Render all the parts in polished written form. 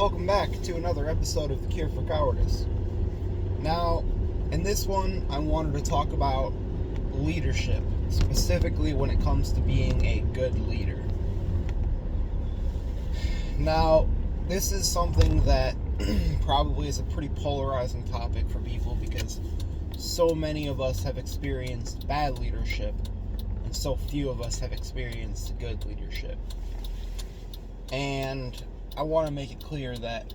welcome back to another episode of The Cure for Cowardice. Now, in this one, I wanted to talk about leadership, specifically when it comes to being a good leader. Now, this is something that probably is a pretty polarizing topic for people because so many of us have experienced bad leadership and so few of us have experienced good leadership. And I want to make it clear that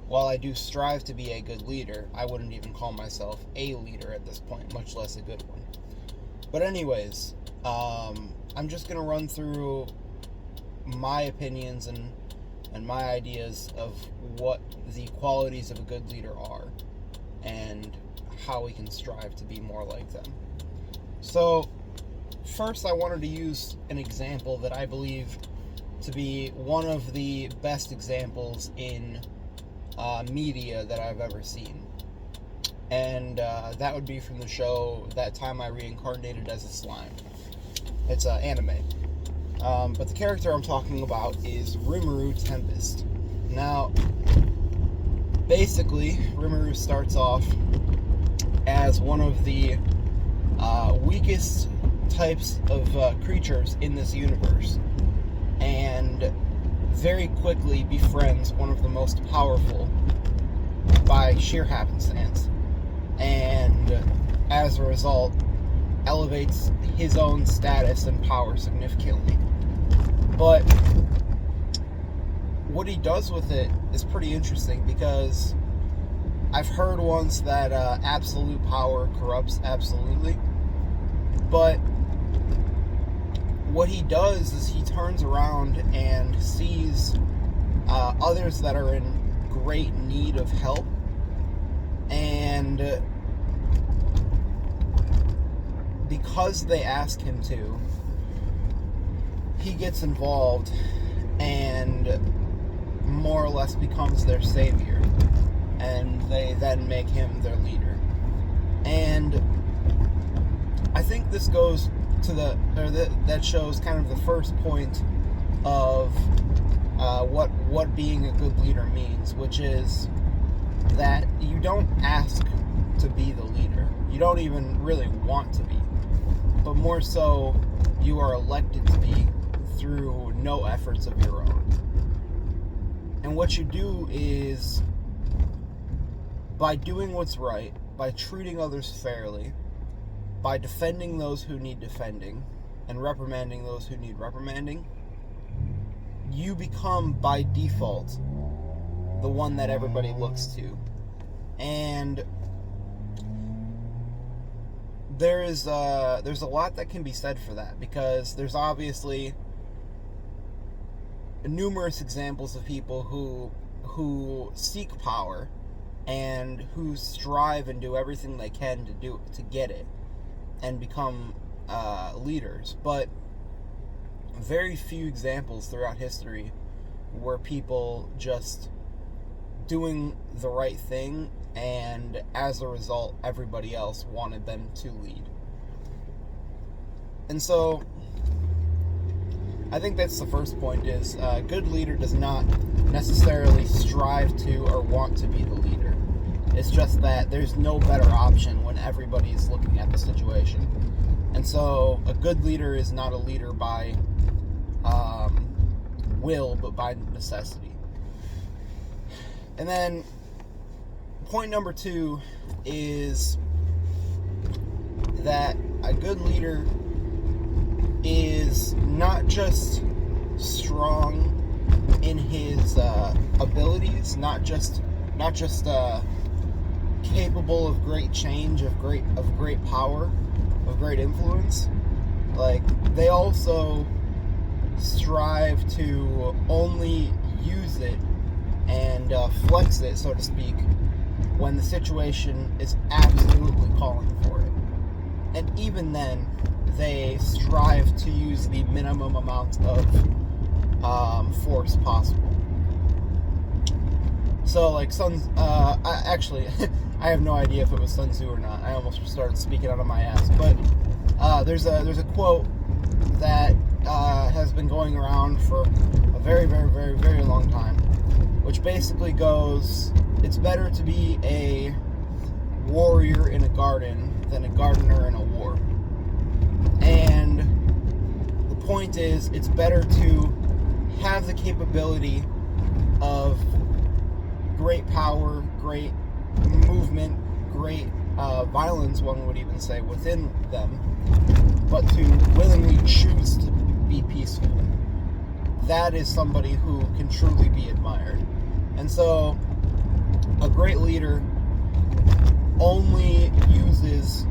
while I do strive to be a good leader, I wouldn't even call myself a leader at this point, much less a good one. But anyways, I'm just going to run through my opinions and my ideas of what the qualities of a good leader are and how we can strive to be more like them. So, first I wanted to use an example that I believe to be one of the best examples in media that I've ever seen. And that would be from the show That Time I Reincarnated as a Slime. It's anime. But the character I'm talking about is Rimuru Tempest. Now, basically, Rimuru starts off as one of the weakest types of creatures in this universe, and very quickly befriends one of the most powerful by sheer happenstance, and as a result elevates his own status and power significantly. But what he does with it is pretty interesting, because I've heard once that absolute power corrupts absolutely, but what he does is he turns around and sees others that are in great need of help, and because they ask him to, he gets involved and more or less becomes their savior, and they then make him their leader. And I think this goes to that shows kind of the first point of what being a good leader means, which is that you don't ask to be the leader. You don't even really want to be, but more so you are elected to be through no efforts of your own. And what you do is, by doing what's right, by treating others fairly, by defending those who need defending, and reprimanding those who need reprimanding, you become, by default, the one that everybody looks to. And there's a lot that can be said for that, because there's obviously numerous examples of people who seek power and who strive and do everything they can to get it and become leaders, but very few examples throughout history were people just doing the right thing, and as a result everybody else wanted them to lead. And so I think that's the first point, is a good leader does not necessarily strive to or want to be the leader. It's just that there's no better option when everybody's looking at the situation. And so a good leader is not a leader by will, but by necessity. And then point number 2 is that a good leader is not just strong in his abilities, not just capable of great change, of great power, of great influence. Like, they also strive to only use it and flex it, so to speak, when the situation is absolutely calling for it. And even then, they strive to use the minimum amount of force possible. So, like, I have no idea if it was Sun Tzu or not. I almost started speaking out of my ass. But there's a quote that has been going around for a very, very, very, very long time, which basically goes, it's better to be a warrior in a garden than a gardener in a war. And the point is, it's better to have the capability of great power, great movement, great violence, one would even say, within them, but to willingly choose to be peaceful. That is somebody who can truly be admired. And so, a great leader only uses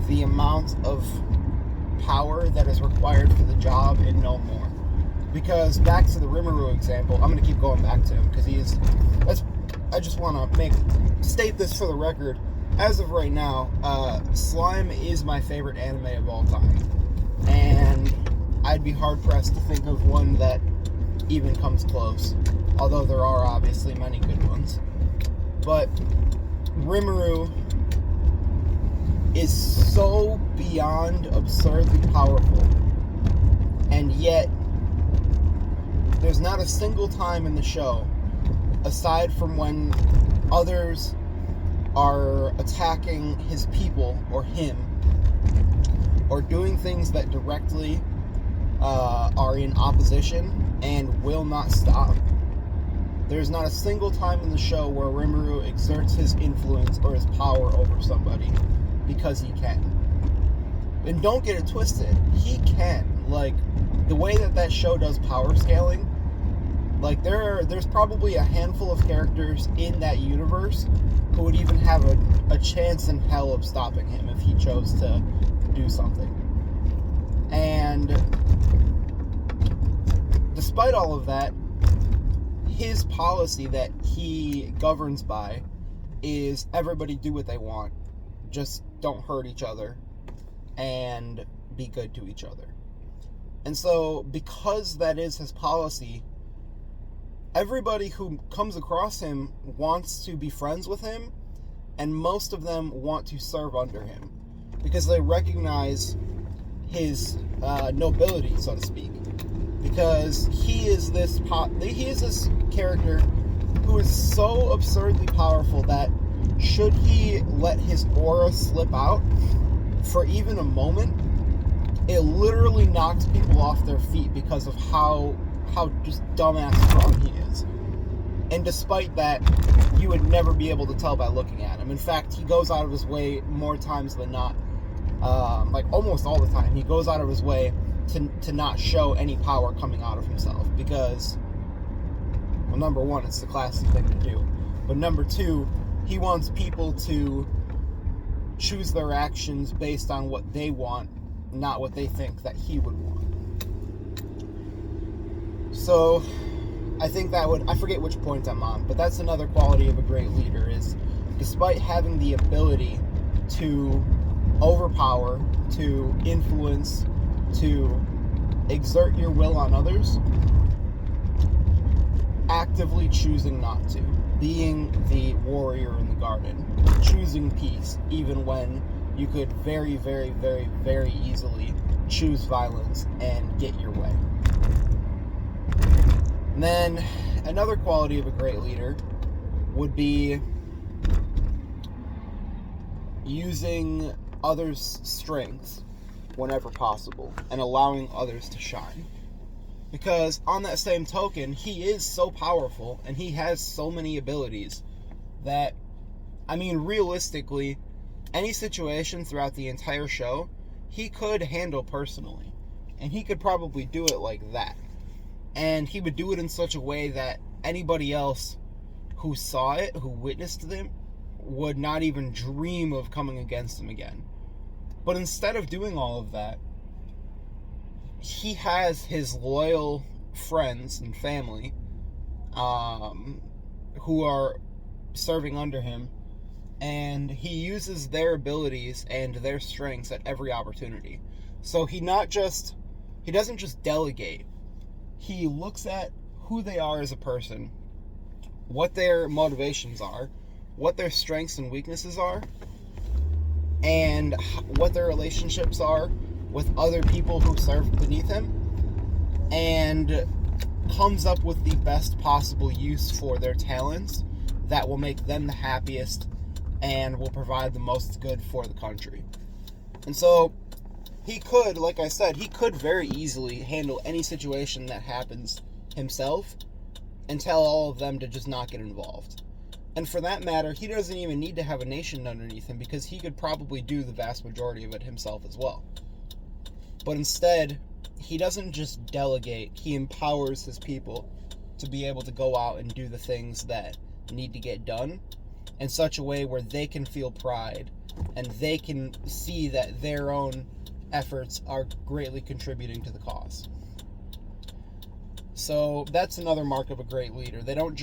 the amount of power that is required for the job and no more. Because back to the Rimuru example, I'm going to keep going back to him because I just want to state this for the record. As of right now, Slime is my favorite anime of all time. And I'd be hard-pressed to think of one that even comes close. Although there are obviously many good ones. But Rimuru is so beyond absurdly powerful. And yet, there's not a single time in the show, aside from when others are attacking his people or him, or doing things that directly are in opposition and will not stop. There's not a single time in the show where Rimuru exerts his influence or his power over somebody because he can. And don't get it twisted, he can. Like, the way that show does power scaling, like, there's probably a handful of characters in that universe who would even have a chance in hell of stopping him if he chose to do something. And despite all of that, his policy that he governs by is everybody do what they want. Just don't hurt each other and be good to each other. And so, because that is his policy, everybody who comes across him wants to be friends with him, and most of them want to serve under him because they recognize his nobility, so to speak. Because he is this character who is so absurdly powerful that should he let his aura slip out for even a moment, it literally knocks people off their feet because of how just dumbass strong he is. And despite that, you would never be able to tell by looking at him. In fact, he goes out of his way more times than not, like almost all the time, he goes out of his way to not show any power coming out of himself because, well, number one, it's the classy thing to do. But number two, he wants people to choose their actions based on what they want, not what they think that he would want. So, I think I forget which point I'm on, but that's another quality of a great leader is, despite having the ability to overpower, to influence, to exert your will on others, actively choosing not to. Being the warrior in the garden. Choosing peace, even when you could very, very, very, very easily choose violence and get your way. And then, another quality of a great leader would be using others' strengths whenever possible and allowing others to shine. Because on that same token, he is so powerful and he has so many abilities that, I mean, realistically, any situation throughout the entire show, he could handle personally. And he could probably do it like that. And he would do it in such a way that anybody else who saw it, who witnessed them, would not even dream of coming against him again. But instead of doing all of that, he has his loyal friends and family who are serving under him, and he uses their abilities and their strengths at every opportunity. So he doesn't just delegate. He looks at who they are as a person, what their motivations are, what their strengths and weaknesses are, and what their relationships are with other people who serve beneath him, and comes up with the best possible use for their talents that will make them the happiest and will provide the most good for the country. And so he could, like I said, he could very easily handle any situation that happens himself and tell all of them to just not get involved. And for that matter, he doesn't even need to have a nation underneath him, because he could probably do the vast majority of it himself as well. But instead, he doesn't just delegate, he empowers his people to be able to go out and do the things that need to get done in such a way where they can feel pride and they can see that their own efforts are greatly contributing to the cause. So that's another mark of a great leader. They don't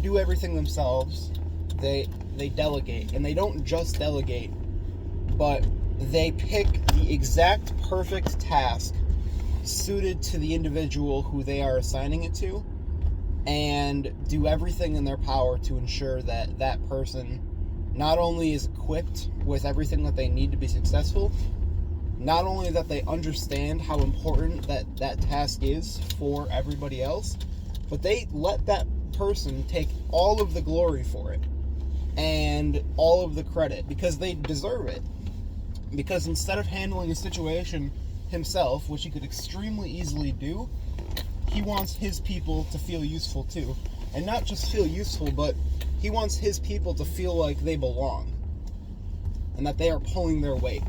do everything themselves. They delegate, and they don't just delegate, but they pick the exact perfect task suited to the individual who they are assigning it to, and do everything in their power to ensure that that person not only is equipped with everything that they need to be successful, not only that they understand how important that task is for everybody else, but they let that person take all of the glory for it and all of the credit, because they deserve it. Because instead of handling a situation himself, which he could extremely easily do, he wants his people to feel useful too. And not just feel useful, but he wants his people to feel like they belong and that they are pulling their weight.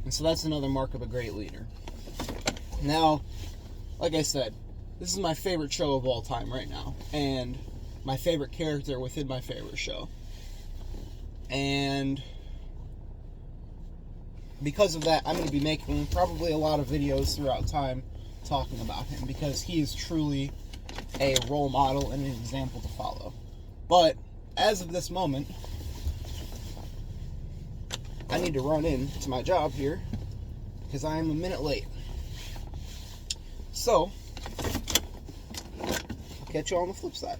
And so that's another mark of a great leader. Now, like I said, this is my favorite show of all time right now, and my favorite character within my favorite show. And because of that, I'm going to be making probably a lot of videos throughout time talking about him, because he is truly a role model and an example to follow. But as of this moment, I need to run in to my job here because I am a minute late. So, I'll catch you on the flip side.